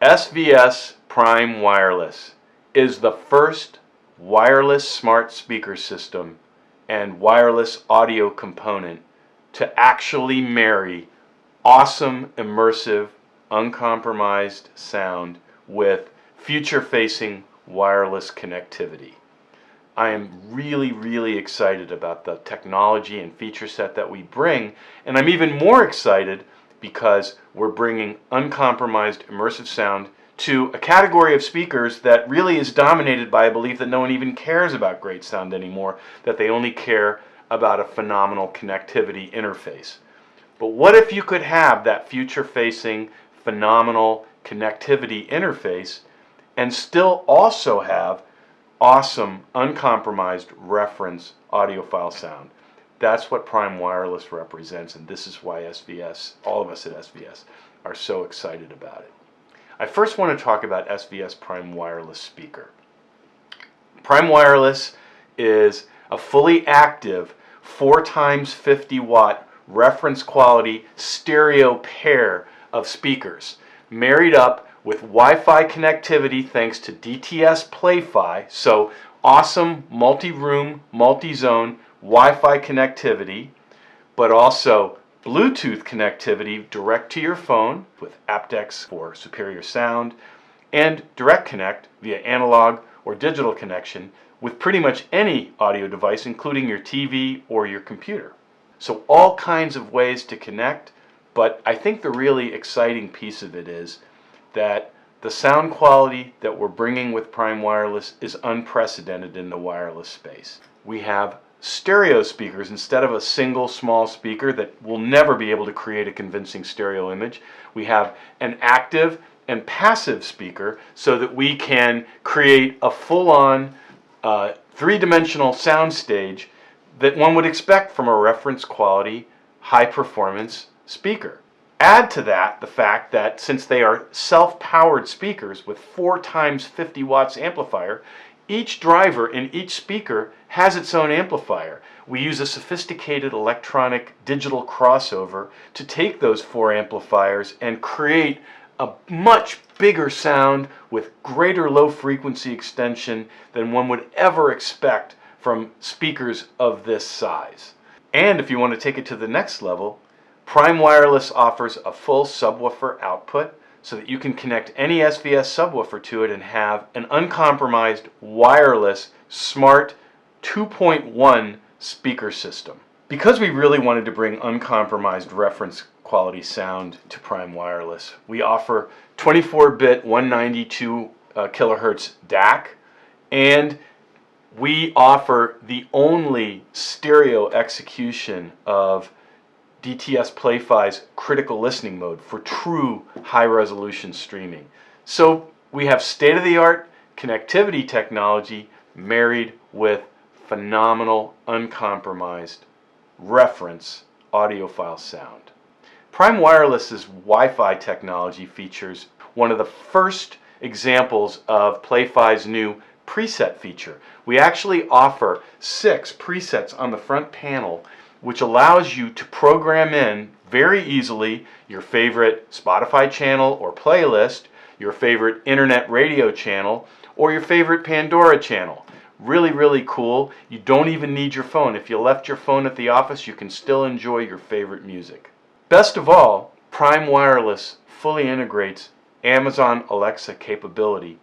SVS Prime Wireless is the first wireless smart speaker system and wireless audio component to actually marry awesome, immersive, uncompromised sound with future-facing wireless connectivity. I am really excited about the technology and feature set that we bring, and I'm even more excited because we're bringing uncompromised immersive sound to a category of speakers that really is dominated by a belief that no one even cares about great sound anymore, that they only care about a phenomenal connectivity interface. But what if you could have that future-facing, phenomenal connectivity interface and still also have awesome, uncompromised reference audiophile sound? That's what Prime Wireless represents, and this is why SVS, all of us at SVS, are so excited about it. I first want to talk about SVS Prime Wireless speaker. Prime Wireless is a fully active 4x 50 watt reference quality stereo pair of speakers married up with Wi-Fi connectivity thanks to DTS Play-Fi, so awesome multi-room, multi-zone Wi-Fi connectivity, but also Bluetooth connectivity direct to your phone with aptX for superior sound, and direct connect via analog or digital connection with pretty much any audio device, including your TV or your computer. So all kinds of ways to connect, but I think the really exciting piece of it is that the sound quality that we're bringing with Prime Wireless is unprecedented in the wireless space. We have stereo speakers instead of a single small speaker that will never be able to create a convincing stereo image. We have an active and passive speaker so that we can create a full-on three-dimensional soundstage that one would expect from a reference quality, high-performance speaker. Add to that the fact that since they are self-powered speakers with 4x 50 watts amplifier, each driver in each speaker has its own amplifier. We use a sophisticated electronic digital crossover to take those 4 amplifiers and create a much bigger sound with greater low frequency extension than one would ever expect from speakers of this size. And if you want to take it to the next level, Prime Wireless offers a full subwoofer output so that you can connect any SVS subwoofer to it and have an uncompromised wireless smart 2.1 speaker system. Because we really wanted to bring uncompromised reference quality sound to Prime Wireless, we offer 24-bit 192 kilohertz DAC, and we offer the only stereo execution of DTS Play-Fi's critical listening mode for true high-resolution streaming. So we have state-of-the-art connectivity technology married with phenomenal, uncompromised reference audiophile sound. Prime Wireless's Wi-Fi technology features one of the first examples of Play-Fi's new preset feature. We actually offer 6 presets on the front panel, which allows you to program in very easily your favorite Spotify channel or playlist, your favorite internet radio channel, or your favorite Pandora channel. Really cool. You don't even need your phone. If you left your phone at the office, you can still enjoy your favorite music. Best of all, Prime Wireless fully integrates Amazon Alexa capability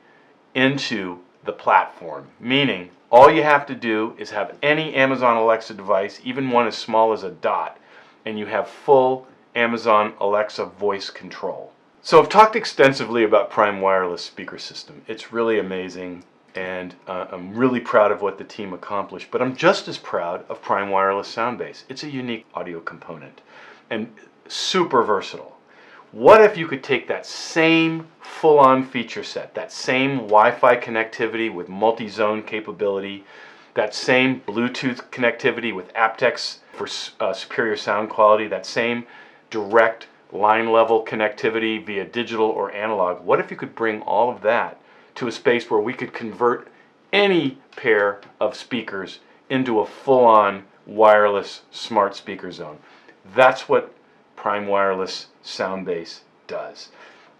into the platform, meaning all you have to do is have any Amazon Alexa device, even one as small as a dot, and you have full Amazon Alexa voice control. So I've talked extensively about Prime Wireless speaker system. It's really amazing, and I'm really proud of what the team accomplished, but I'm just as proud of Prime Wireless SoundBase. It's a unique audio component and super versatile. What if you could take that same full-on feature set, that same Wi-Fi connectivity with multi-zone capability, that same Bluetooth connectivity with aptX for superior sound quality, that same direct line-level connectivity via digital or analog, what if you could bring all of that to a space where we could convert any pair of speakers into a full-on wireless smart speaker zone? That's what Prime Wireless SoundBase does.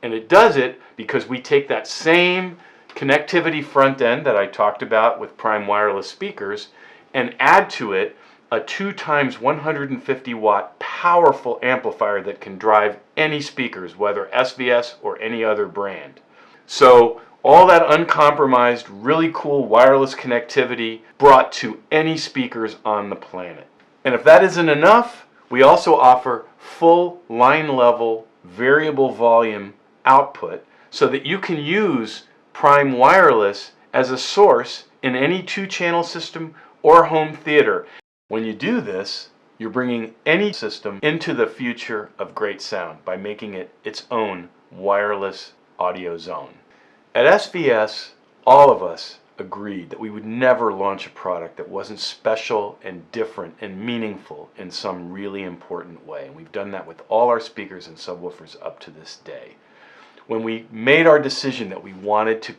And it does it because we take that same connectivity front end that I talked about with Prime wireless speakers and add to it a 2 times 150 watt powerful amplifier that can drive any speakers, whether SVS or any other brand. So all that uncompromised, really cool wireless connectivity brought to any speakers on the planet. And if that isn't enough, we also offer full line level variable volume output so that you can use Prime Wireless as a source in any 2-channel system or home theater. When you do this, you're bringing any system into the future of great sound by making it its own wireless audio zone. At SVS, all of us agreed that we would never launch a product that wasn't special and different and meaningful in some really important way. And we've done that with all our speakers and subwoofers up to this day. When we made our decision that we wanted to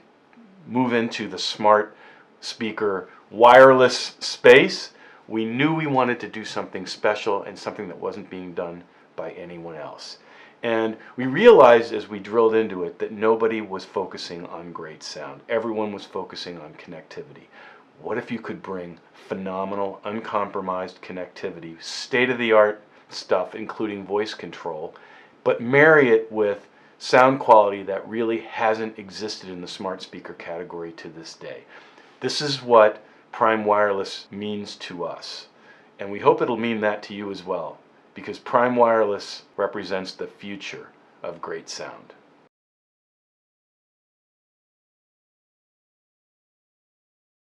move into the smart speaker wireless space, we knew we wanted to do something special and something that wasn't being done by anyone else. And we realized as we drilled into it that nobody was focusing on great sound. Everyone was focusing on connectivity. What if you could bring phenomenal, uncompromised connectivity, state-of-the-art stuff, including voice control, but marry it with sound quality that really hasn't existed in the smart speaker category to this day? This is what Prime Wireless means to us. And we hope it'll mean that to you as well, because Prime Wireless represents the future of great sound.